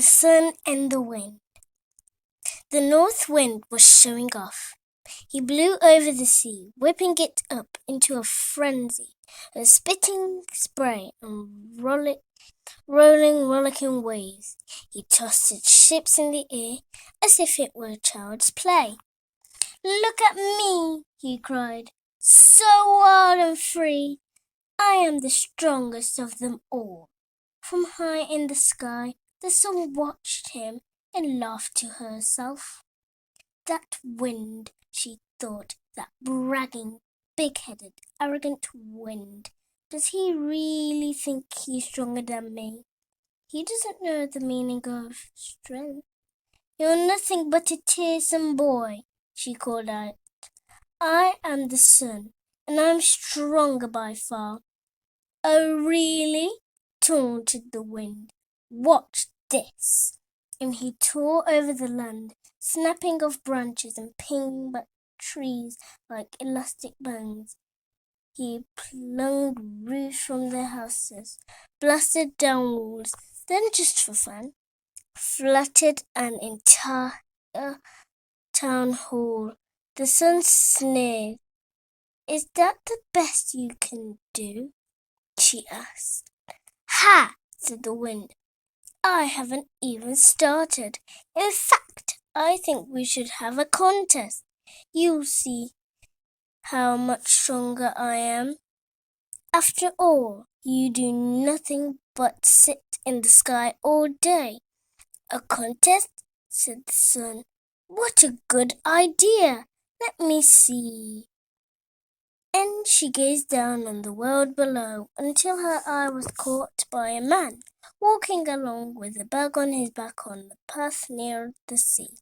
The sun and the wind. The north wind was showing off. He blew over the sea, whipping it up into a frenzy of spitting spray and rollicking waves. He tossed his ships in the air as if it were child's play. "Look at me," he cried, "so wild and free. I am the strongest of them all." From high in the sky, the sun watched him and laughed to herself. "That wind," she thought, "that bragging, big-headed, arrogant wind. Does he really think he's stronger than me? He doesn't know the meaning of strength." "You're nothing but a tiresome boy," she called out. "I am the sun, and I'm stronger by far." "Oh, really?" taunted the wind. "Watch this!" And he tore over the land, snapping off branches and pinging back trees like elastic bands. He plucked roofs from their houses, blasted down walls, then just for fun, flooded an entire town hall. The sun sneered. "Is that the best you can do?" she asked. "Ha!" said the wind. "I haven't even started. In fact, I think we should have a contest. You'll see how much stronger I am. After all, you do nothing but sit in the sky all day." "A contest?" said the sun. "What a good idea! Let me see." And she gazed down on the world below until her eye was caught by a man walking along with a bag on his back on the path near the sea.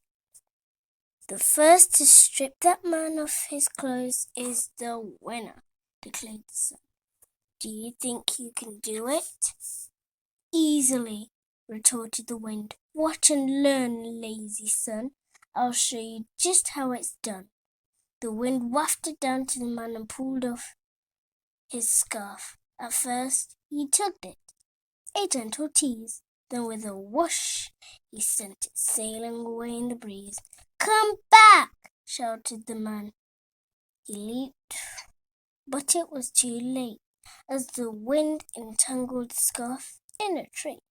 "The first to strip that man of his clothes is the winner," declared the sun. "Do you think you can do it?" "Easily," retorted the wind. "Watch and learn, lazy sun. I'll show you just how it's done." The wind wafted down to the man and pulled off his scarf. At first he tugged it, a gentle tease. Then with a whoosh he sent it sailing away in the breeze. "Come back!" shouted the man. He leaped, but it was too late, as the wind entangled the scarf in a tree.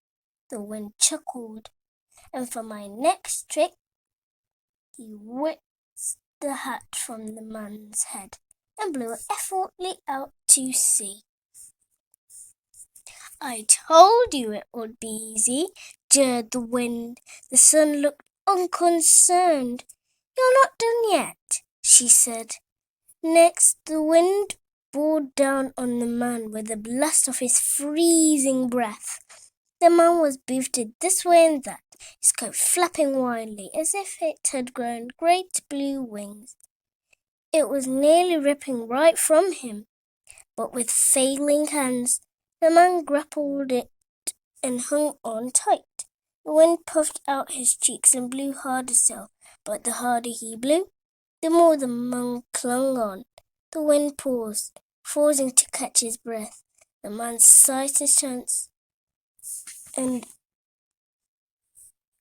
The wind chuckled, and for my next trick, he whipped the hat from the man's head and blew it effortlessly out to sea. "I told you it would be easy," jeered the wind. The sun looked unconcerned. "You're not done yet," she said. Next, the wind bore down on the man with a blast of his freezing breath. The man was buffeted this way and that, his coat flapping wildly as if it had grown great blue wings. It was nearly ripping right from him, but with failing hands, the man grappled it and hung on tight. The wind puffed out his cheeks and blew harder still, but the harder he blew, the more the man clung on. The wind paused, forcing to catch his breath. The man sized his chance and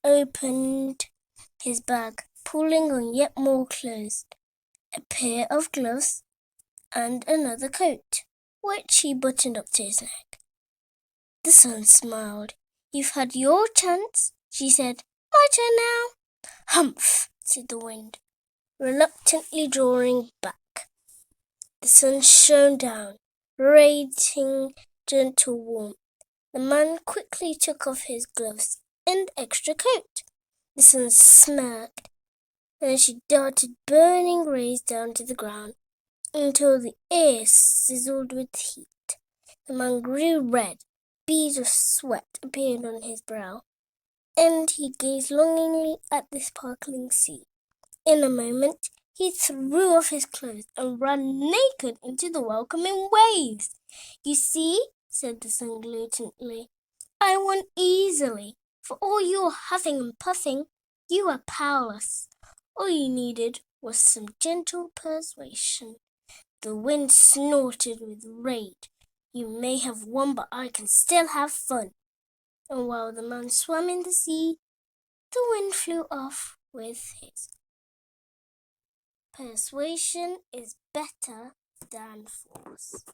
opened his bag, pulling on yet more clothes, a pair of gloves and another coat, which he buttoned up to his neck. The sun smiled. "You've had your chance," she said. "My turn now." "Humph," said the wind, reluctantly drawing back. The sun shone down, radiating gentle warmth. The man quickly took off his gloves and extra coat. The sun smirked, and she darted burning rays down to the ground until the air sizzled with heat. The man grew red. Beads of sweat appeared on his brow, and he gazed longingly at the sparkling sea. In a moment, he threw off his clothes and ran naked into the welcoming waves. "You see," said the sun gluttantly, "I won easily. For all your huffing and puffing, you were powerless. All you needed was some gentle persuasion." The wind snorted with rage. "You may have won, but I can still have fun." And while the man swam in the sea, the wind flew off with his. Persuasion is better than force.